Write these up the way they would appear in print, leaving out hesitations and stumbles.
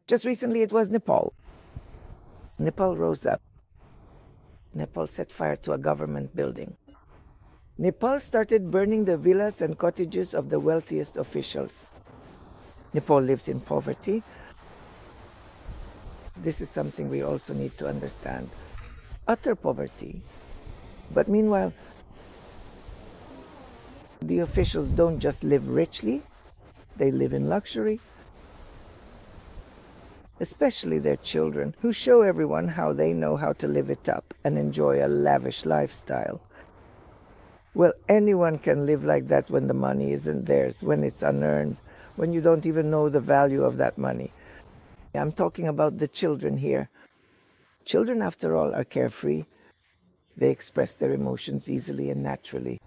Just recently it was Nepal. Nepal rose up. Nepal set fire to a government building. Nepal started burning the villas and cottages of the wealthiest officials. Nepal lives in poverty. This is something we also need to understand. Utter poverty. But meanwhile, the officials don't just live richly, they live in luxury. Especially their children, who show everyone how they know how to live it up and enjoy a lavish lifestyle. Well, anyone can live like that when the money isn't theirs, when it's unearned, when you don't even know the value of that money. I'm talking about the children here. Children, after all, are carefree. They express their emotions easily and naturally.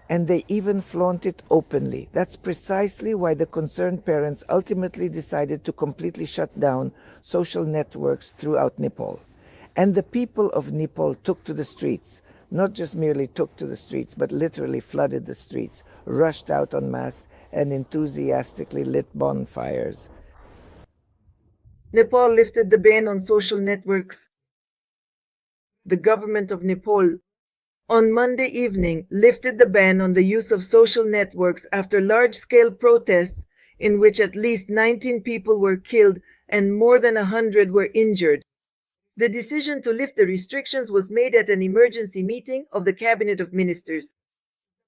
And they even flaunt it openly. That's precisely why the concerned parents ultimately decided to completely shut down social networks throughout Nepal. And the people of Nepal took to the streets. Not just merely took to the streets, but literally flooded the streets, rushed out en masse, and enthusiastically lit bonfires. Nepal lifted the ban on social networks. The government of Nepal, on Monday evening, lifted the ban on the use of social networks after large-scale protests in which at least 19 people were killed and more than 100 were injured. The decision to lift the restrictions was made at an emergency meeting of the Cabinet of Ministers.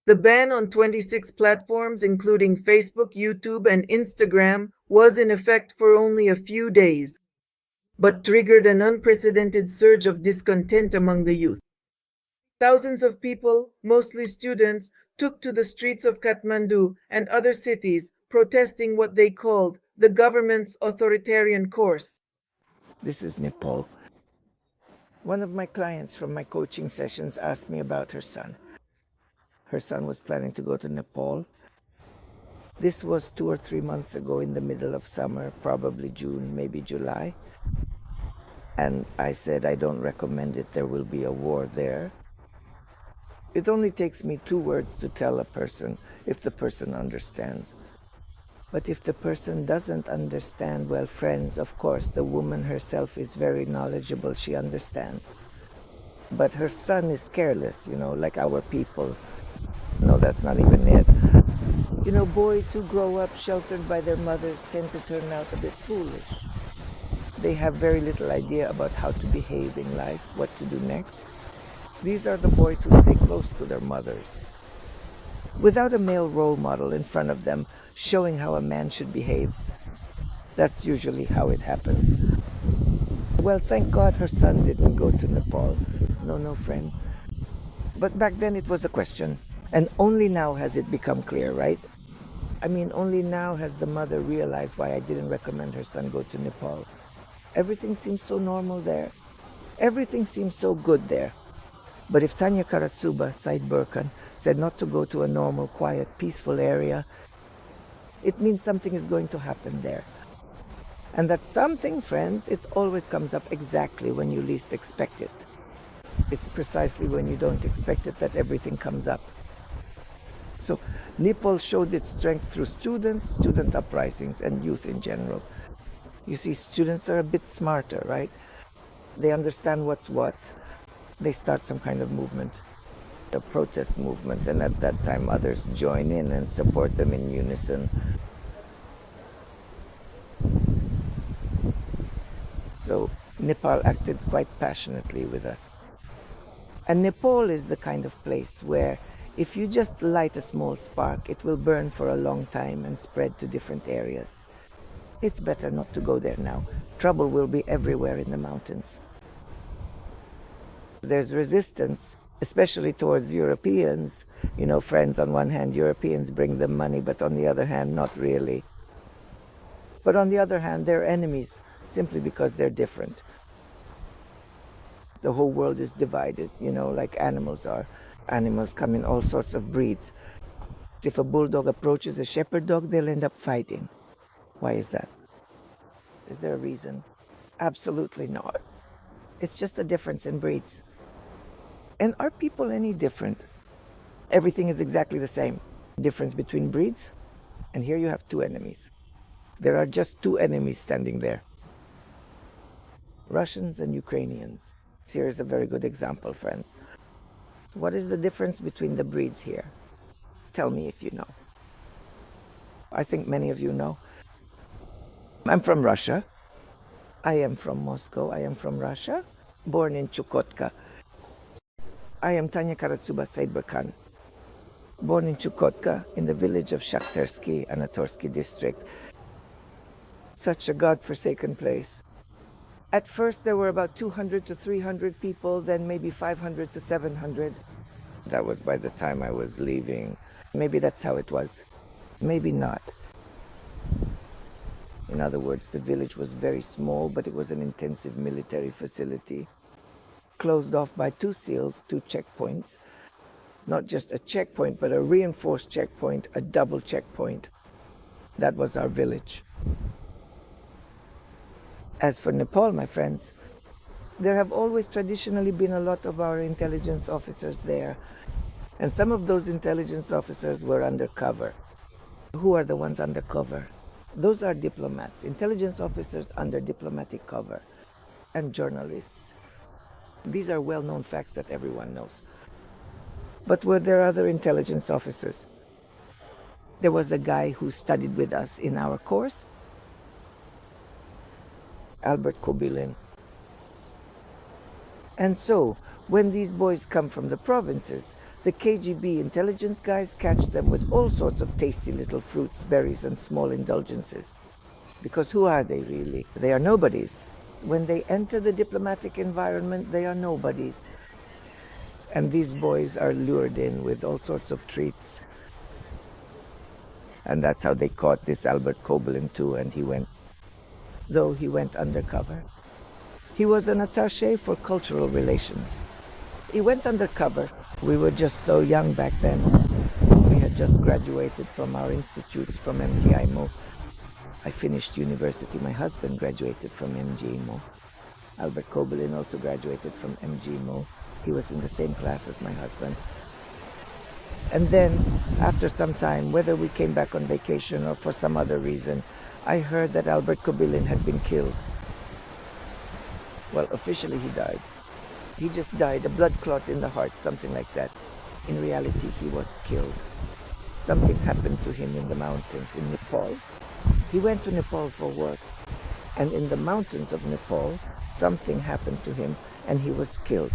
The ban on 26 platforms, including Facebook, YouTube, and Instagram, was in effect for only a few days, but triggered an unprecedented surge of discontent among the youth. Thousands of people, mostly students, took to the streets of Kathmandu and other cities, protesting what they called the government's authoritarian course. This is Nepal. One of my clients from my coaching sessions asked me about her son. Her son was planning to go to Nepal. This was 2 or 3 months ago in the middle of summer, probably June, maybe July. And I said, I don't recommend it. There will be a war there. It only takes me 2 words to tell a person if the person understands. But if the person doesn't understand, well, friends, of course, the woman herself is very knowledgeable. She understands. But her son is careless, like our people. No, that's not even it. Boys who grow up sheltered by their mothers tend to turn out a bit foolish. They have very little idea about how to behave in life, what to do next. These are the boys who stay close to their mothers. Without a male role model in front of them showing how a man should behave. That's usually how it happens. Well, thank God her son didn't go to Nepal. No, friends. But back then it was a question. And only now has it become clear, right? Only now has the mother realized why I didn't recommend her son go to Nepal. Everything seems so normal there. Everything seems so good there. But if Tanya Karatsuba, Said Burkan, said not to go to a normal, quiet, peaceful area, it means something is going to happen there. And that something, friends, it always comes up exactly when you least expect it. It's precisely when you don't expect it that everything comes up. So Nepal showed its strength through students, student uprisings, and youth in general. You see, students are a bit smarter, right? They understand what's what. They start some kind of movement, a protest movement, and at that time others join in and support them in unison. So Nepal acted quite passionately with us. And Nepal is the kind of place where if you just light a small spark, it will burn for a long time and spread to different areas. It's better not to go there now. Trouble will be everywhere in the mountains. There's resistance, especially towards Europeans. Friends, on one hand, Europeans bring them money, but on the other hand, not really. But on the other hand, they're enemies, simply because they're different. The whole world is divided, like animals are. Animals come in all sorts of breeds. If a bulldog approaches a shepherd dog, they'll end up fighting. Why is that? Is there a reason? Absolutely not. It's just a difference in breeds. And are people any different? Everything is exactly the same. Difference between breeds? And here you have 2 enemies. There are just 2 enemies standing there. Russians and Ukrainians. Here is a very good example, friends. What is the difference between the breeds here? Tell me if you know. I think many of you know. I'm from Russia. I am from Moscow. I am from Russia, born in Chukotka. I am Tanya Karatsuba Saidberkan, born in Chukotka in the village of Shakhtarsky, Anatorsky district. Such a God-forsaken place. At first there were about 200 to 300 people, then maybe 500 to 700. That was by the time I was leaving. Maybe that's how it was. Maybe not. In other words, the village was very small, but it was an intensive military facility, closed off by 2 seals, 2 checkpoints. Not just a checkpoint, but a reinforced checkpoint, a double checkpoint. That was our village. As for Nepal, my friends, there have always traditionally been a lot of our intelligence officers there. And some of those intelligence officers were undercover. Who are the ones undercover? Those are diplomats, intelligence officers under diplomatic cover, and journalists. These are well-known facts that everyone knows. But were there other intelligence officers? There was a guy who studied with us in our course, Albert Kobilin. And so, when these boys come from the provinces, the KGB intelligence guys catch them with all sorts of tasty little fruits, berries, and small indulgences. Because who are they really? They are nobodies. When they enter the diplomatic environment, they are nobodies. And these boys are lured in with all sorts of treats. And that's how they caught this Albert Kobilin too, and he went undercover. He was an attaché for cultural relations. He went undercover. We were just so young back then. We had just graduated from our institutes from MGIMO. I finished university. My husband graduated from MGIMO. Albert Kobilin also graduated from MGIMO. He was in the same class as my husband. And then, after some time, whether we came back on vacation or for some other reason, I heard that Albert Kobilin had been killed. Well, officially he died. He just died, a blood clot in the heart, something like that. In reality, he was killed. Something happened to him in the mountains in Nepal. He went to Nepal for work. And in the mountains of Nepal, something happened to him and he was killed.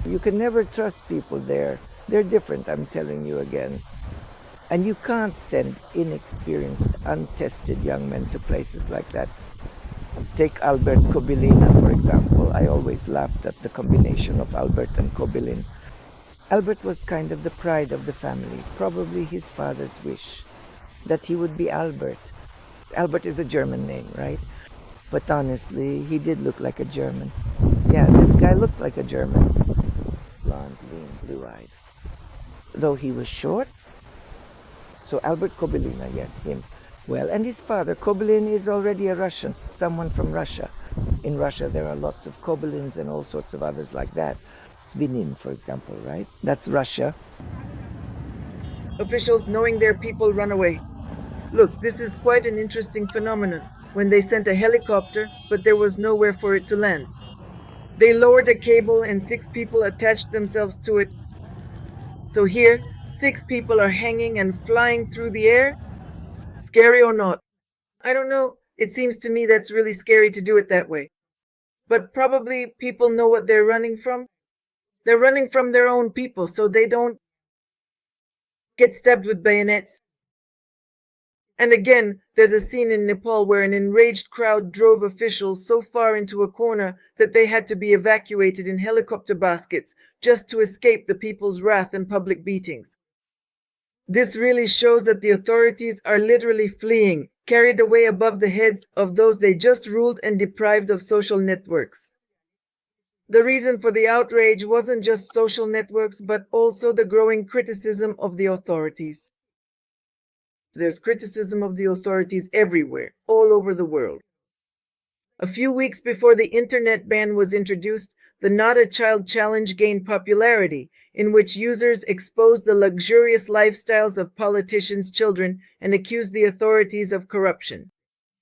You can never trust people there. They're different, I'm telling you again. And you can't send inexperienced, untested young men to places like that. Take Albert Kobilina, for example. I always laughed at the combination of Albert and Kobilin. Albert was kind of the pride of the family, probably his father's wish, that he would be Albert. Albert is a German name, right? But honestly, he did look like a German. Yeah, this guy looked like a German. Blonde, lean, blue-eyed. Though he was short. So Albert Kobilina, yes, him. Well, and his father, Kobilin, is already a Russian, someone from Russia. In Russia, there are lots of Kobilins and all sorts of others like that. Svinin, for example, right? That's Russia. Officials knowing their people run away. Look, this is quite an interesting phenomenon. When they sent a helicopter, but there was nowhere for it to land. They lowered a cable and 6 people attached themselves to it. So here, 6 people are hanging and flying through the air. Scary or not? I don't know. It seems to me that's really scary to do it that way. But probably people know what they're running from. They're running from their own people so they don't get stabbed with bayonets. And again, there's a scene in Nepal where an enraged crowd drove officials so far into a corner that they had to be evacuated in helicopter baskets just to escape the people's wrath and public beatings. This really shows that the authorities are literally fleeing, carried away above the heads of those they just ruled and deprived of social networks. The reason for the outrage wasn't just social networks, but also the growing criticism of the authorities. There's criticism of the authorities everywhere, all over the world. A few weeks before the internet ban was introduced, the Not a Child Challenge gained popularity, in which users exposed the luxurious lifestyles of politicians' children and accused the authorities of corruption.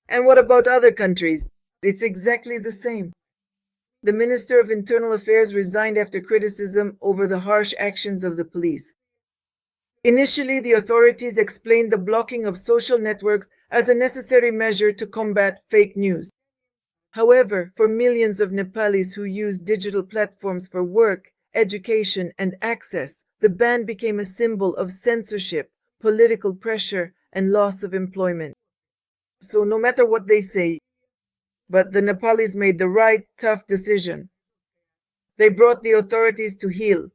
And what about other countries? It's exactly the same. The Minister of Internal Affairs resigned after criticism over the harsh actions of the police. Initially, the authorities explained the blocking of social networks as a necessary measure to combat fake news. However, for millions of Nepalis who use digital platforms for work, education, and access, the ban became a symbol of censorship, political pressure, and loss of employment. So, no matter what they say, but the Nepalis made the right, tough decision. They brought the authorities to heel.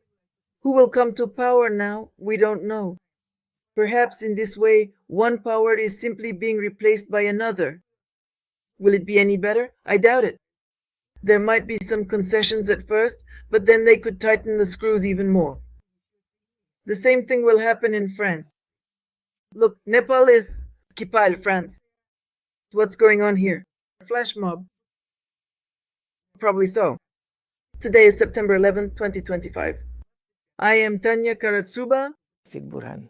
Who will come to power now? We don't know. Perhaps in this way, one power is simply being replaced by another. Will it be any better? I doubt it. There might be some concessions at first, but then they could tighten the screws even more. The same thing will happen in France. Look, Nepal is Kipal, France. What's going on here? Flash mob. Probably so. Today is September 11th, 2025. I am Tanya Karatsuba. Sigburhan.